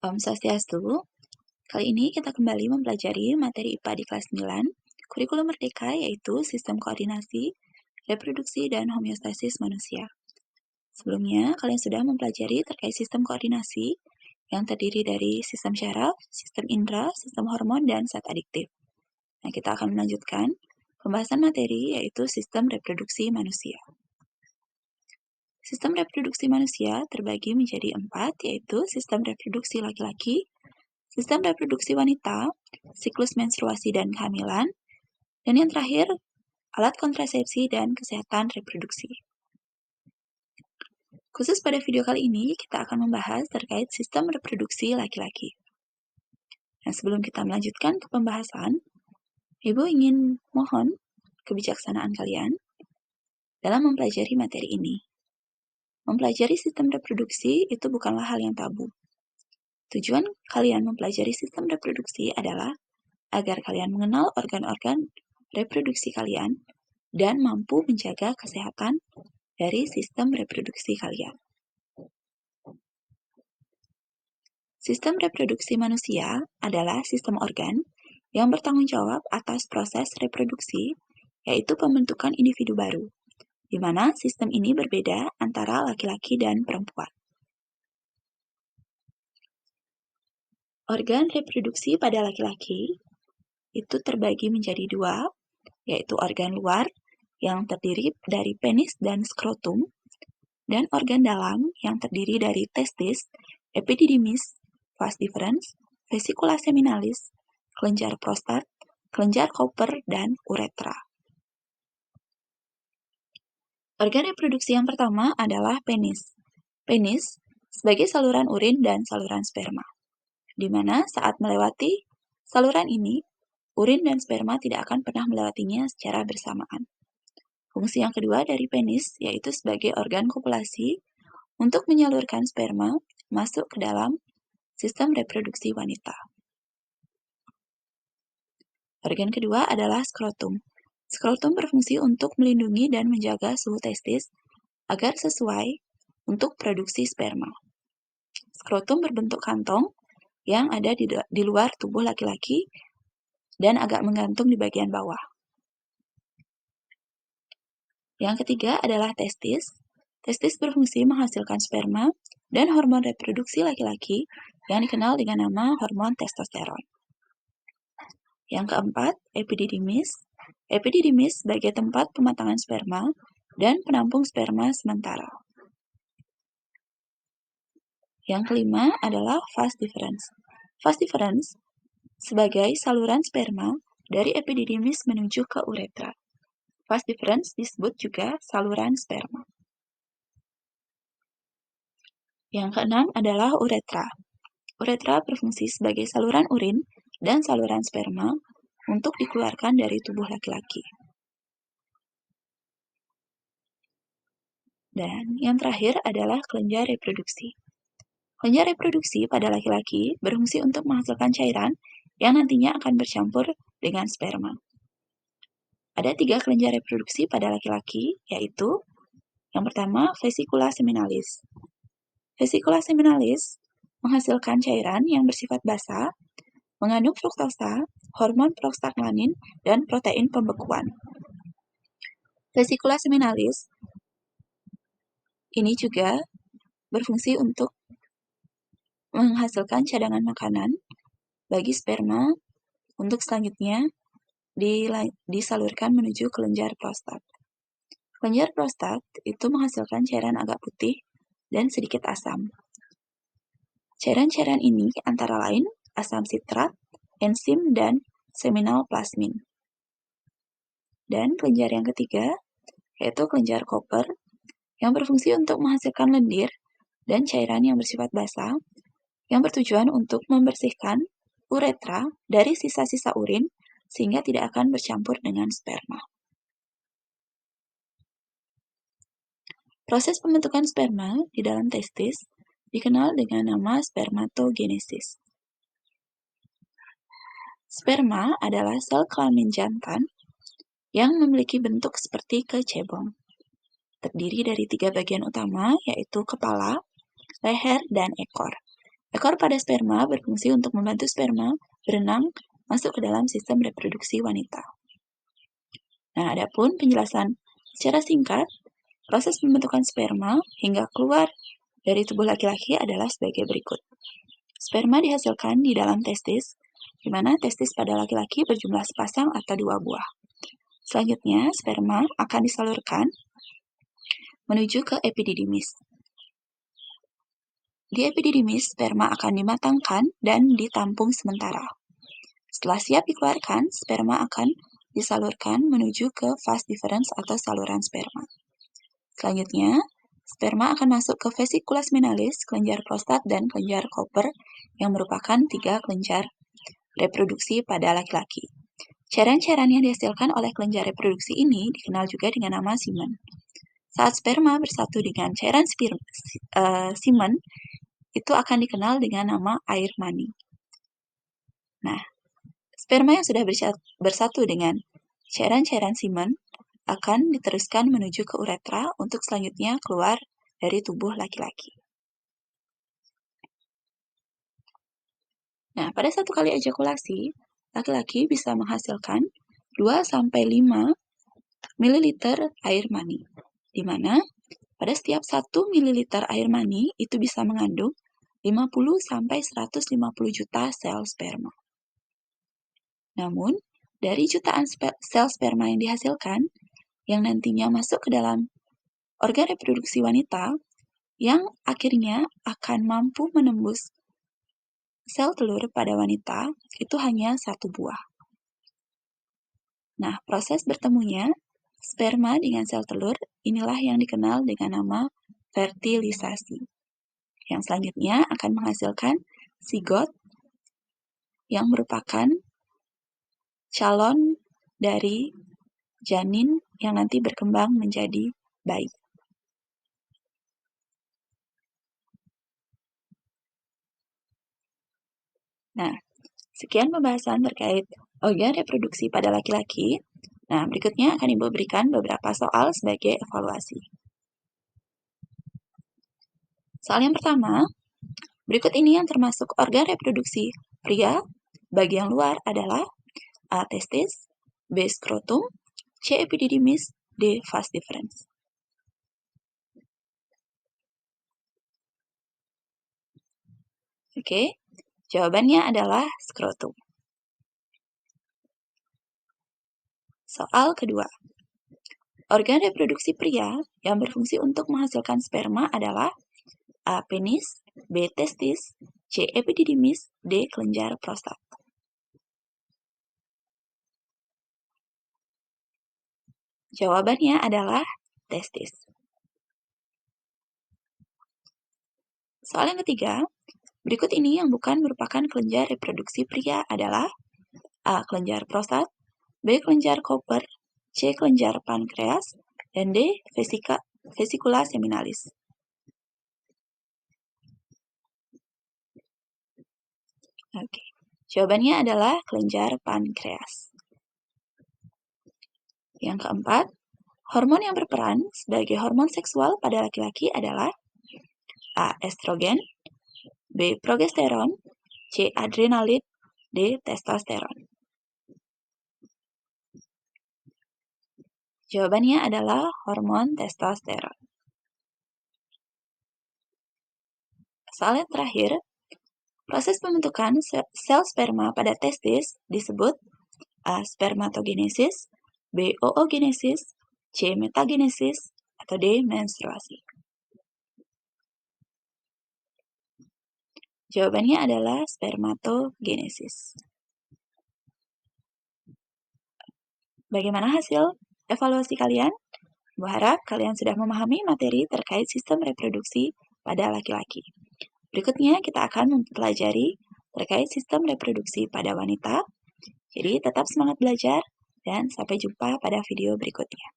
Om Swastiastu, kali ini kita kembali mempelajari materi IPA di kelas 9, kurikulum merdeka yaitu sistem koordinasi, reproduksi, dan homeostasis manusia. Sebelumnya, kalian sudah mempelajari terkait sistem koordinasi yang terdiri dari sistem syaraf, sistem indera, sistem hormon, dan zat adiktif. Nah, kita akan melanjutkan pembahasan materi yaitu sistem reproduksi manusia. Sistem reproduksi manusia terbagi menjadi 4, yaitu sistem reproduksi laki-laki, sistem reproduksi wanita, siklus menstruasi dan kehamilan, dan yang terakhir, alat kontrasepsi dan kesehatan reproduksi. Khusus pada video kali ini, kita akan membahas terkait sistem reproduksi laki-laki. Nah, sebelum kita melanjutkan ke pembahasan, Ibu ingin mohon kebijaksanaan kalian dalam mempelajari materi ini. Mempelajari sistem reproduksi itu bukanlah hal yang tabu. Tujuan kalian mempelajari sistem reproduksi adalah agar kalian mengenal organ-organ reproduksi kalian dan mampu menjaga kesehatan dari sistem reproduksi kalian. Sistem reproduksi manusia adalah sistem organ yang bertanggung jawab atas proses reproduksi, yaitu pembentukan individu baru, di mana sistem ini berbeda antara laki-laki dan perempuan. Organ reproduksi pada laki-laki itu terbagi menjadi 2, yaitu organ luar yang terdiri dari penis dan skrotum, dan organ dalam yang terdiri dari testis, epididymis, vas deferens, vesikula seminalis, kelenjar prostat, kelenjar Cooper, dan uretra. Organ reproduksi yang pertama adalah penis. Penis sebagai saluran urin dan saluran sperma, di mana saat melewati saluran ini, urin dan sperma tidak akan pernah melewatinya secara bersamaan. Fungsi yang kedua dari penis yaitu sebagai organ kopulasi untuk menyalurkan sperma masuk ke dalam sistem reproduksi wanita. Organ kedua adalah skrotum. Skrotum berfungsi untuk melindungi dan menjaga suhu testis agar sesuai untuk produksi sperma. Skrotum berbentuk kantong yang ada di luar tubuh laki-laki dan agak menggantung di bagian bawah. Yang ketiga adalah testis. Testis berfungsi menghasilkan sperma dan hormon reproduksi laki-laki yang dikenal dengan nama hormon testosteron. Yang keempat, epididymis. Epididymis sebagai tempat pematangan sperma dan penampung sperma sementara. Yang kelima adalah vas deferens. Vas deferens sebagai saluran sperma dari epididymis menuju ke uretra. Vas deferens disebut juga saluran sperma. Yang keenam adalah uretra. Uretra berfungsi sebagai saluran urin dan saluran sperma untuk dikeluarkan dari tubuh laki-laki. Dan yang terakhir adalah kelenjar reproduksi. Kelenjar reproduksi pada laki-laki berfungsi untuk menghasilkan cairan yang nantinya akan bercampur dengan sperma. Ada 3 kelenjar reproduksi pada laki-laki, yaitu yang pertama, vesikula seminalis. Vesikula seminalis menghasilkan cairan yang bersifat basah, mengandung fruktosa, hormon prostaglandin, dan protein pembekuan. Vesikula seminalis ini juga berfungsi untuk menghasilkan cadangan makanan bagi sperma untuk selanjutnya disalurkan menuju kelenjar prostat. Kelenjar prostat itu menghasilkan cairan agak putih dan sedikit asam. Cairan-cairan ini antara lain asam sitrat, enzim, dan seminal plasmin. Dan kelenjar yang ketiga yaitu kelenjar Cooper yang berfungsi untuk menghasilkan lendir dan cairan yang bersifat basah yang bertujuan untuk membersihkan uretra dari sisa-sisa urin sehingga tidak akan bercampur dengan sperma. Proses pembentukan sperma di dalam testis dikenal dengan nama spermatogenesis. Sperma adalah sel kelamin jantan yang memiliki bentuk seperti kecebong. Terdiri dari 3 bagian utama, yaitu kepala, leher, dan ekor. Ekor pada sperma berfungsi untuk membantu sperma berenang masuk ke dalam sistem reproduksi wanita. Nah, adapun penjelasan secara singkat, proses pembentukan sperma hingga keluar dari tubuh laki-laki adalah sebagai berikut. Sperma dihasilkan di dalam testis, di mana testis pada laki-laki berjumlah sepasang atau 2 buah. Selanjutnya, sperma akan disalurkan menuju ke epididymis. Di epididymis, sperma akan dimatangkan dan ditampung sementara. Setelah siap dikeluarkan, sperma akan disalurkan menuju ke vas deferens atau saluran sperma. Selanjutnya, sperma akan masuk ke vesicula seminalis, kelenjar prostat, dan kelenjar Cooper yang merupakan 3 kelenjar reproduksi pada laki-laki. Cairan-cairan yang dihasilkan oleh kelenjar reproduksi ini dikenal juga dengan nama semen. Saat sperma bersatu dengan cairan semen, itu akan dikenal dengan nama air mani. Nah, sperma yang sudah bersatu dengan cairan-cairan semen akan diteruskan menuju ke uretra untuk selanjutnya keluar dari tubuh laki-laki. Nah, pada satu kali ejakulasi, laki-laki bisa menghasilkan 2-5 ml air mani, di mana pada setiap 1 ml air mani itu bisa mengandung 50-150 juta sel sperma. Namun, dari jutaan sel sperma yang dihasilkan, yang nantinya masuk ke dalam organ reproduksi wanita, yang akhirnya akan mampu menembus sel telur pada wanita, itu hanya 1 buah. Nah, proses bertemunya sperma dengan sel telur inilah yang dikenal dengan nama fertilisasi, yang selanjutnya akan menghasilkan zigot yang merupakan calon dari janin yang nanti berkembang menjadi bayi. Nah, sekian pembahasan terkait organ reproduksi pada laki-laki. Nah, berikutnya akan Ibu berikan beberapa soal sebagai evaluasi. Soal yang pertama, berikut ini yang termasuk organ reproduksi pria. Bagian luar adalah A. testis, B. skrotum, C. epididymis, D. vas deferens. Oke, jawabannya adalah skrotum. Soal kedua. Organ reproduksi pria yang berfungsi untuk menghasilkan sperma adalah A. penis, B. testis, C. epididymis, D. kelenjar prostat. Jawabannya adalah testis. Soal yang ketiga, berikut ini yang bukan merupakan kelenjar reproduksi pria adalah A. kelenjar prostat, B. kelenjar Cooper, C. kelenjar pankreas, dan D. vesicula seminalis. Oke, jawabannya adalah kelenjar pankreas. Yang keempat, hormon yang berperan sebagai hormon seksual pada laki-laki adalah A. estrogen, B. progesteron, C. adrenalin, D. testosteron. Jawabannya adalah hormon testosteron. Soal yang terakhir, proses pembentukan sel sperma pada testis disebut A. spermatogenesis, B. oogenesis, C. metagenesis, atau D. menstruasi. Jawabannya adalah spermatogenesis. Bagaimana hasil evaluasi kalian? Berharap kalian sudah memahami materi terkait sistem reproduksi pada laki-laki. Berikutnya kita akan mempelajari terkait sistem reproduksi pada wanita. Jadi tetap semangat belajar dan sampai jumpa pada video berikutnya.